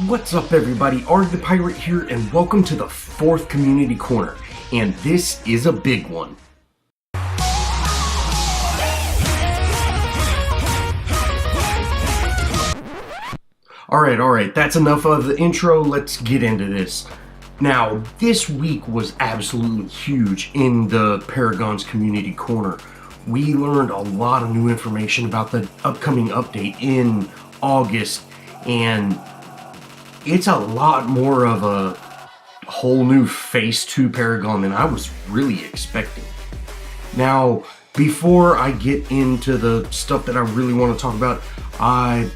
What's up everybody, Arrg the Pirate here, and welcome to the 4th Community Corner, and this is a big one. Alright, that's enough of the intro, let's get into this. Now, this week was absolutely huge in the Paragon's Community Corner. We learned a lot of new information about the upcoming update in August, and it's a lot more of a whole new face to Paragon than I was really expecting. Now, before I get into the stuff that I really want to talk about, I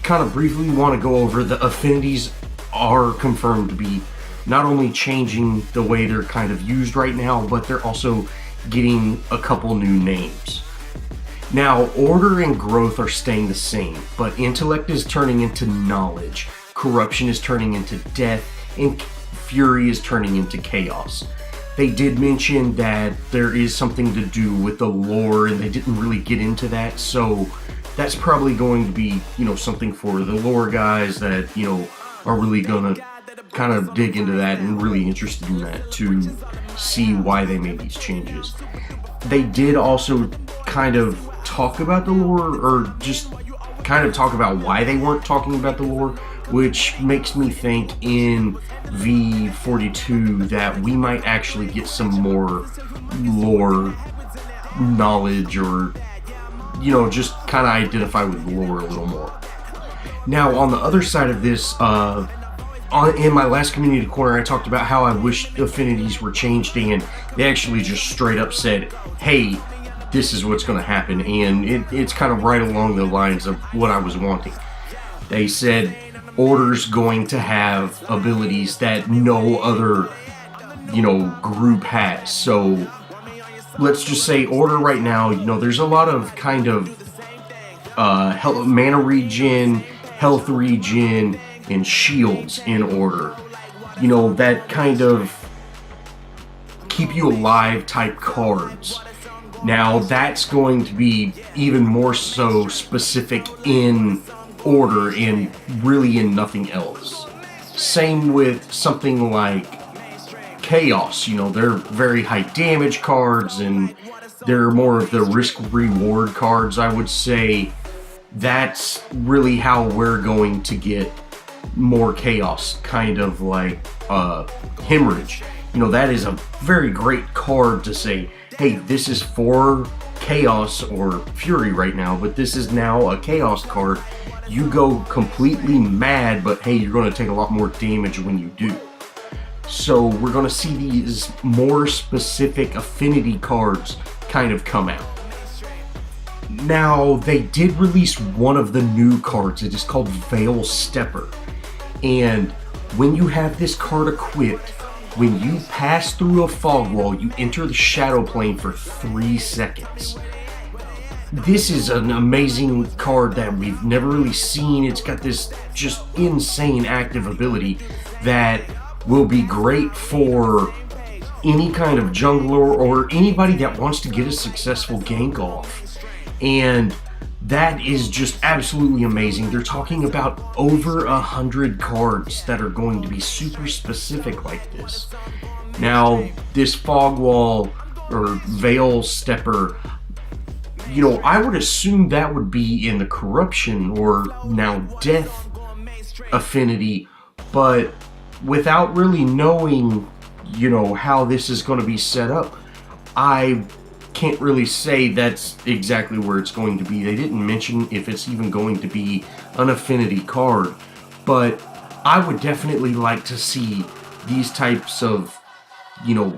kind of briefly want to go over the affinities are confirmed to be not only changing the way they're kind of used right now, but they're also getting a couple new names. Now, order and growth are staying the same, but intellect is turning into knowledge, corruption is turning into death, and fury is turning into chaos. They did mention that there is something to do with the lore, and they didn't really get into that, so that's probably going to be, something for the lore guys that, are really gonna kind of dig into that and really interested in that to see why they made these changes. They did also kind of talk about the lore, or just kind of talk about why they weren't talking about the lore, which makes me think in V42 that we might actually get some more lore knowledge, or just kind of identify with the lore a little more. Now, on the other side of this, in my last community corner, I talked about how I wish affinities were changed, and they actually just straight up said, hey, this is what's going to happen, and it's kind of right along the lines of what I was wanting. They said Order's going to have abilities that no other, group has. So let's just say Order right now, there's a lot of kind of mana regen, health regen, and shields in Order. That kind of keep you alive type cards. Now that's going to be even more so specific in Order and really in nothing else. Same with something like Chaos. They're very high damage cards, and they're more of the risk reward cards. I would say that's really how we're going to get more Chaos, kind of like Hemorrhage. That is a very great card to say, hey, this is for Chaos or Fury right now, but this is now a Chaos card. You go completely mad, but hey, you're going to take a lot more damage when you do. So we're going to see these more specific affinity cards kind of come out. Now, they did release one of the new cards. It is called Veil Stepper. And when you have this card equipped, when you pass through a fog wall, you enter the shadow plane for 3 seconds. This is an amazing card that we've never really seen. It's got this just insane active ability that will be great for any kind of jungler or anybody that wants to get a successful gank off. And that is just absolutely amazing. They're talking about over 100 cards that are going to be super specific like this. Now, this fog wall or Veil Stepper, I would assume that would be in the corruption or now death affinity, but without really knowing, how this is going to be set up, I can't really say that's exactly where it's going to be. They didn't mention if it's even going to be an affinity card, but I would definitely like to see these types of,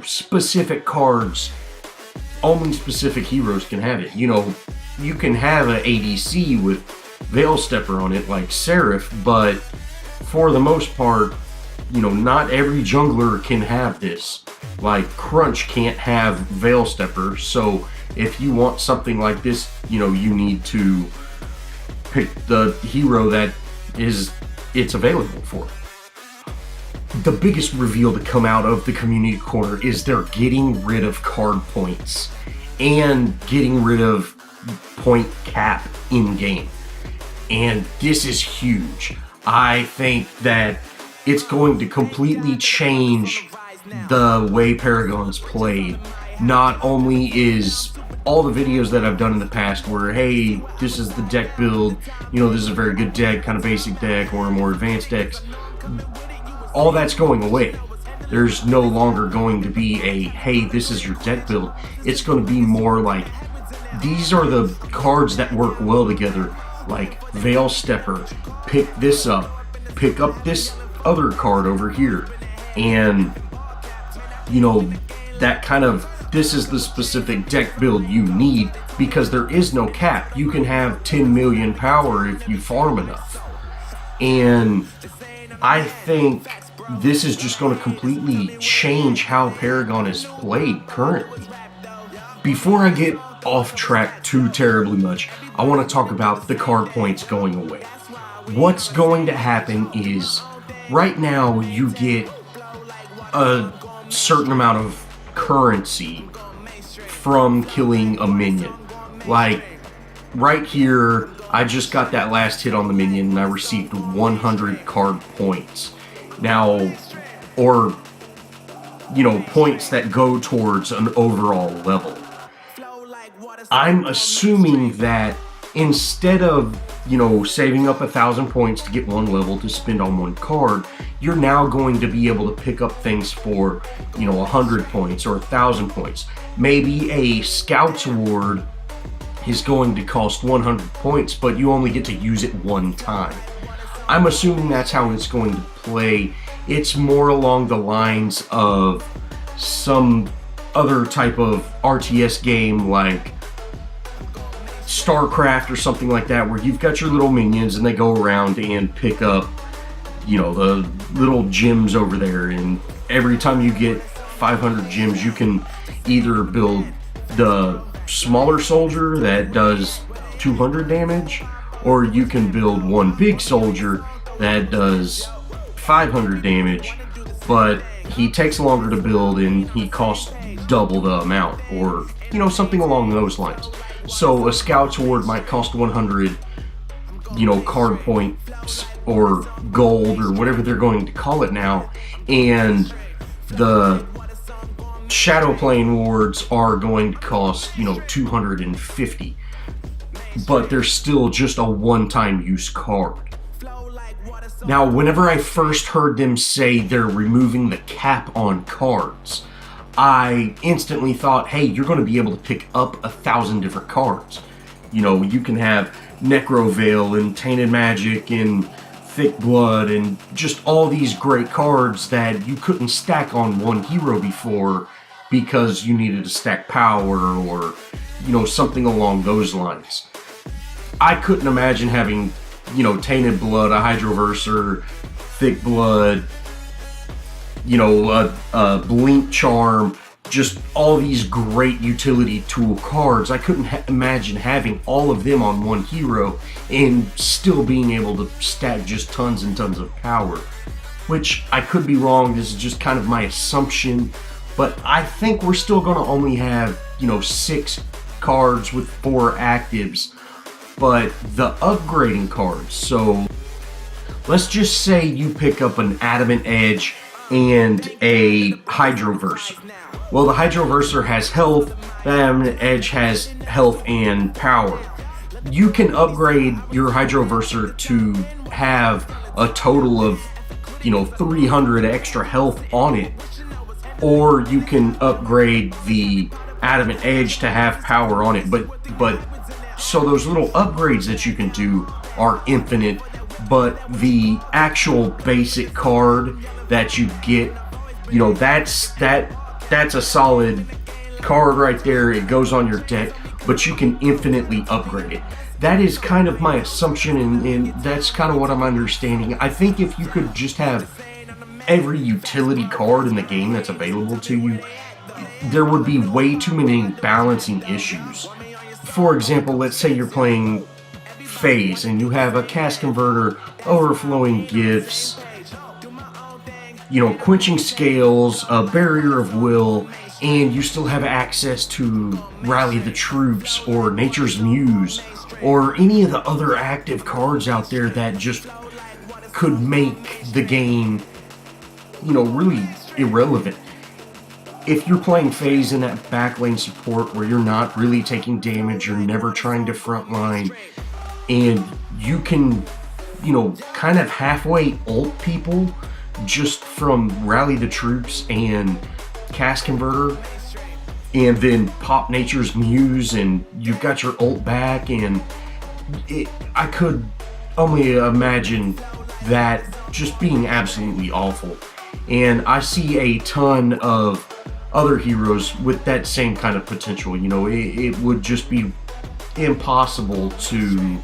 specific cards. Only specific heroes can have it. You can have an ADC with Veil Stepper on it like Seraph, but for the most part, not every jungler can have this. Like Crunch can't have Veil Stepper, so if you want something like this, you need to pick the hero that it's available for. The biggest reveal to come out of the community corner is they're getting rid of card points and getting rid of point cap in game. And this is huge. I think that it's going to completely change the way Paragon's played. Not only is all the videos that I've done in the past where, hey, this is the deck build, you know, this is a very good deck, kind of basic deck, or more advanced decks, all that's going away. There's no longer going to be a, hey, this is your deck build. It's going to be more like, these are the cards that work well together, like Veil Stepper, pick this up, pick up this other card over here, and, you know, that kind of, this is the specific deck build you need, because there is no cap. You can have 10 million power if you farm enough. And I think this is just going to completely change how Paragon is played currently. Before I get off track too terribly much, I want to talk about the card points going away. What's going to happen is, right now you get a certain amount of currency from killing a minion. Like, right here, I just got that last hit on the minion and I received 100 card points. Now, or, you know, points that go towards an overall level. I'm assuming that instead of, you know, saving up 1,000 points to get one level to spend on one card, you're now going to be able to pick up things for, you know, 100 points or 1,000 points. Maybe a Scout's Award is going to cost 100 points, but you only get to use it one time. I'm assuming that's how it's going to play. It's more along the lines of some other type of RTS game like StarCraft or something like that, where you've got your little minions and they go around and pick up, you know, the little gems over there, and every time you get 500 gems you can either build the smaller soldier that does 200 damage, or you can build one big soldier that does 500 damage, but he takes longer to build and he costs double the amount, or, you know, something along those lines. So a Scout's Award might cost 100, you know, card points or gold or whatever they're going to call it now, and the Shadow Plane Awards are going to cost, you know, 250, but they're still just a one-time use card. Now, whenever I first heard them say they're removing the cap on cards, I instantly thought, hey, you're going to be able to pick up 1,000 different cards. You know, you can have Necro Veil and Tainted Magic and Thick Blood and just all these great cards that you couldn't stack on one hero before because you needed to stack power or, you know, something along those lines. I couldn't imagine having, you know, Tainted Blood, a Hydroverser, Thick Blood, you know, a Blink Charm, just all these great utility tool cards. I couldn't imagine having all of them on one hero and still being able to stack just tons and tons of power. Which, I could be wrong, this is just kind of my assumption, but I think we're still going to only have, you know, 6 cards with 4 actives, but the upgrading cards, so let's just say you pick up an Adamant Edge and a Hydroverser. Well, the Hydroverser has health, the Adamant Edge has health and power. You can upgrade your Hydroverser to have a total of, you know, 300 extra health on it, or you can upgrade the Adamant Edge to have power on it, but so those little upgrades that you can do are infinite, but the actual basic card that you get, you know, that's a solid card right there. It goes on your deck, but you can infinitely upgrade it. That is kind of my assumption, and that's kind of what I'm understanding. I think if you could just have every utility card in the game that's available to you, there would be way too many balancing issues. For example, let's say you're playing Phase and you have a Cast Converter, Overflowing Gifts, you know, Quenching Scales, a Barrier of Will, and you still have access to Rally the Troops or Nature's Muse or any of the other active cards out there that just could make the game, really irrelevant. If you're playing phase in that back lane support where you're not really taking damage, you're never trying to frontline, and you can, kind of halfway ult people just from rally the troops and cast converter, and then pop nature's muse, and you've got your ult back, and I could only imagine that just being absolutely awful. And I see a ton of other heroes with that same kind of potential. It would just be impossible to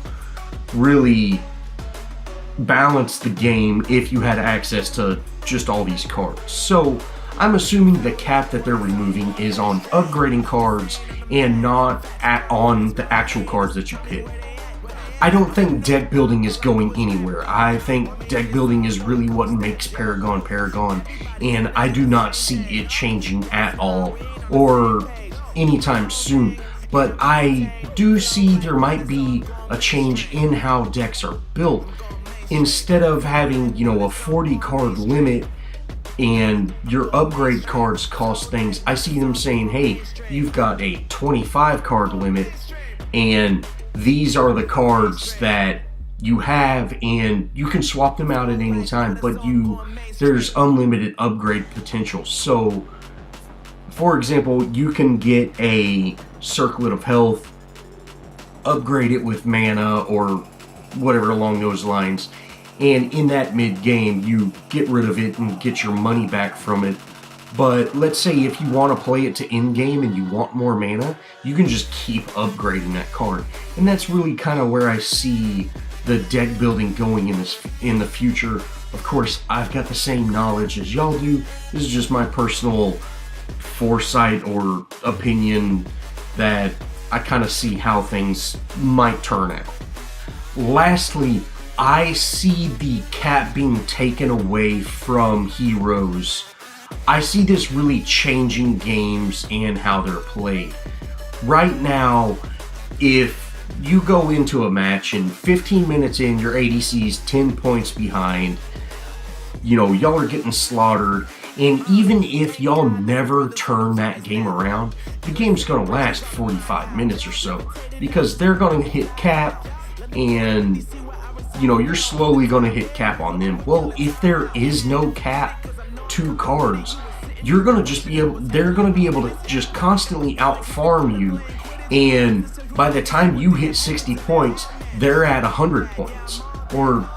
really balance the game if you had access to just all these cards. So I'm assuming the cap that they're removing is on upgrading cards and not on the actual cards that you pick. I don't think deck building is going anywhere. I think deck building is really what makes Paragon Paragon, and I do not see it changing at all or anytime soon. But I do see there might be a change in how decks are built. Instead of having, a 40 card limit and your upgrade cards cost things, I see them saying, hey, you've got a 25 card limit, and these are the cards that you have, and you can swap them out at any time, but there's unlimited upgrade potential. So, for example, you can get a Circlet of Health, upgrade it with mana or whatever along those lines, and in that mid-game, you get rid of it and get your money back from it. But let's say if you want to play it to in-game and you want more mana, you can just keep upgrading that card. And that's really kind of where I see the deck building going in the future. Of course, I've got the same knowledge as y'all do. This is just my personal foresight or opinion that I kind of see how things might turn out. Lastly, I see the cap being taken away from heroes. I see this really changing games and how they're played. Right now, if you go into a match and 15 minutes in, your ADC's 10 points behind, y'all are getting slaughtered, and even if y'all never turn that game around, the game's gonna last 45 minutes or so, because they're gonna hit cap, and you're slowly gonna hit cap on them. Well, if there is no cap to cards, they're gonna be able to just constantly out farm you, and by the time you hit 60 points, they're at 100 points, or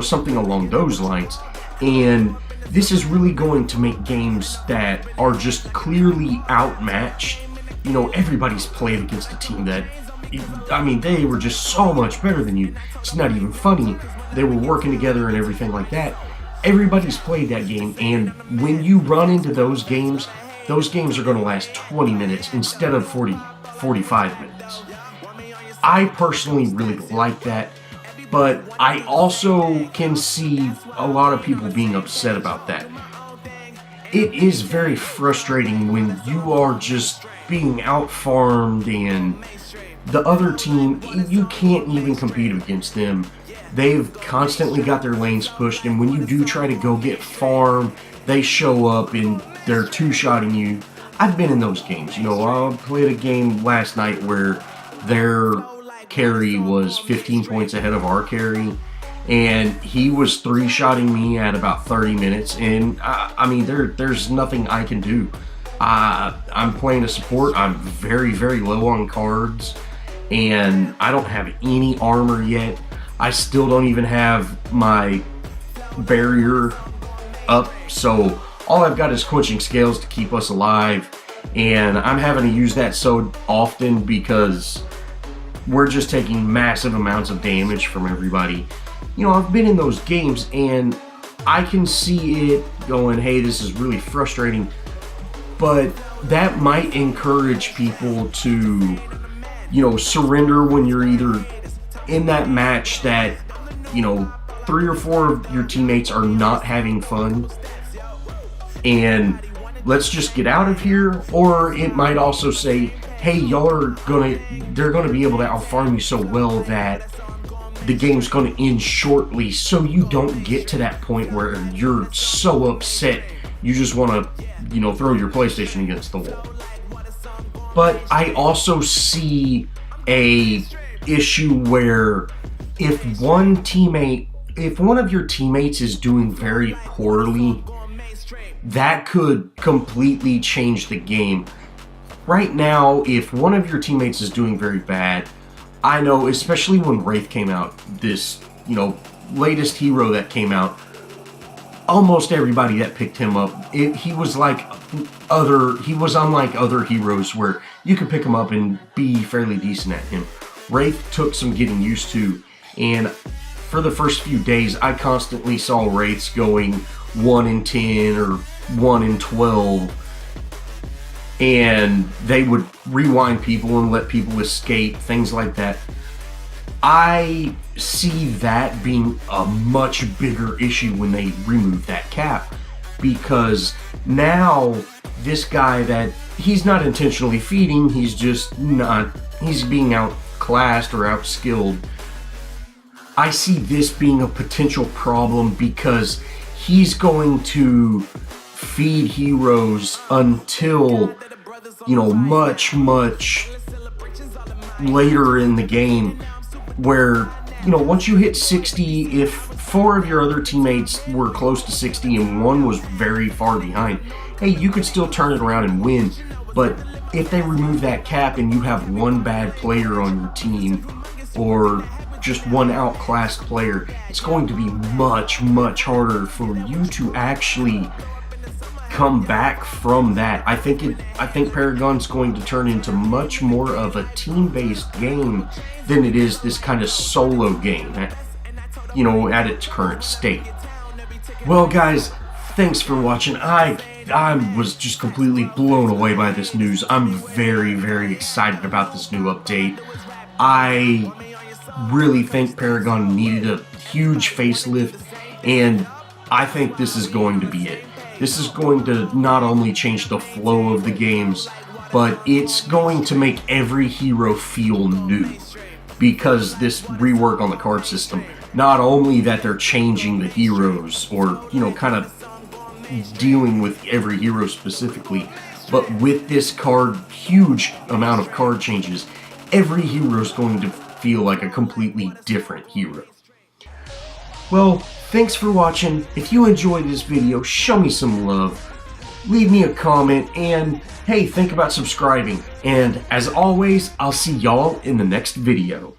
something along those lines. And this is really going to make games that are just clearly outmatched. Everybody's played against a team that, they were just so much better than you. It's not even funny. They were working together and everything like that. Everybody's played that game, and when you run into those games are going to last 20 minutes instead of 45 minutes. I personally really like that, but I also can see a lot of people being upset about that. It is very frustrating when you are just being out-farmed and the other team, you can't even compete against them. They've constantly got their lanes pushed, and when you do try to go get farm, they show up and they're two-shotting you. I've been in those games. I played a game last night where their carry was 15 points ahead of our carry, and he was three-shotting me at about 30 minutes, and there's nothing I can do. I'm playing a support. I'm very, very low on cards, and I don't have any armor yet. I still don't even have my barrier up, so all I've got is quenching scales to keep us alive, and I'm having to use that so often because we're just taking massive amounts of damage from everybody. I've been in those games, and I can see it going, hey, this is really frustrating, but that might encourage people to, surrender when you're either in that match that, 3 or 4 of your teammates are not having fun, and let's just get out of here. Or it might also say, hey, they're gonna be able to out-farm you so well that the game's going to end shortly, so you don't get to that point where you're so upset you just want to, throw your PlayStation against the wall. But I also see a issue where if one of your teammates is doing very poorly, that could completely change the game. Right now, if one of your teammates is doing very bad, I know, especially when Wraith came out, this, latest hero that came out, almost everybody that picked him up, he was unlike other heroes where you could him up and be fairly decent at him. Wraith took some getting used to, and for the first few days, I constantly saw Wraiths going 1 in 10 or 1 in 12, and they would rewind people and let people escape, things like that. I see that being a much bigger issue when they remove that cap, because now this guy that he's not intentionally feeding, he's being outclassed or outskilled. I see this being a potential problem because he's going to feed heroes until, much later in the game, where, once you hit 60, if 4 of your other teammates were close to 60 and 1 was very far behind, hey, you could still turn it around and win. But if they remove that cap and you have 1 bad player on your team, or just 1 outclassed player, it's going to be much harder for you to actually come back from that. I think Paragon's going to turn into much more of a team-based game than it is this kind of solo game at its current state. Well, guys, thanks for watching. I was just completely blown away by this news. I'm very excited about this new update. I really think Paragon needed a huge facelift, and I think this is going to be it. This is going to not only change the flow of the games, but it's going to make every hero feel new, because this rework on the card system, not only that they're changing the heroes or, kind of dealing with every hero specifically, but with this huge amount of card changes, every hero is going to feel like a completely different hero. Well, thanks for watching. If you enjoyed this video, show me some love, leave me a comment, and hey, think about subscribing. And as always, I'll see y'all in the next video.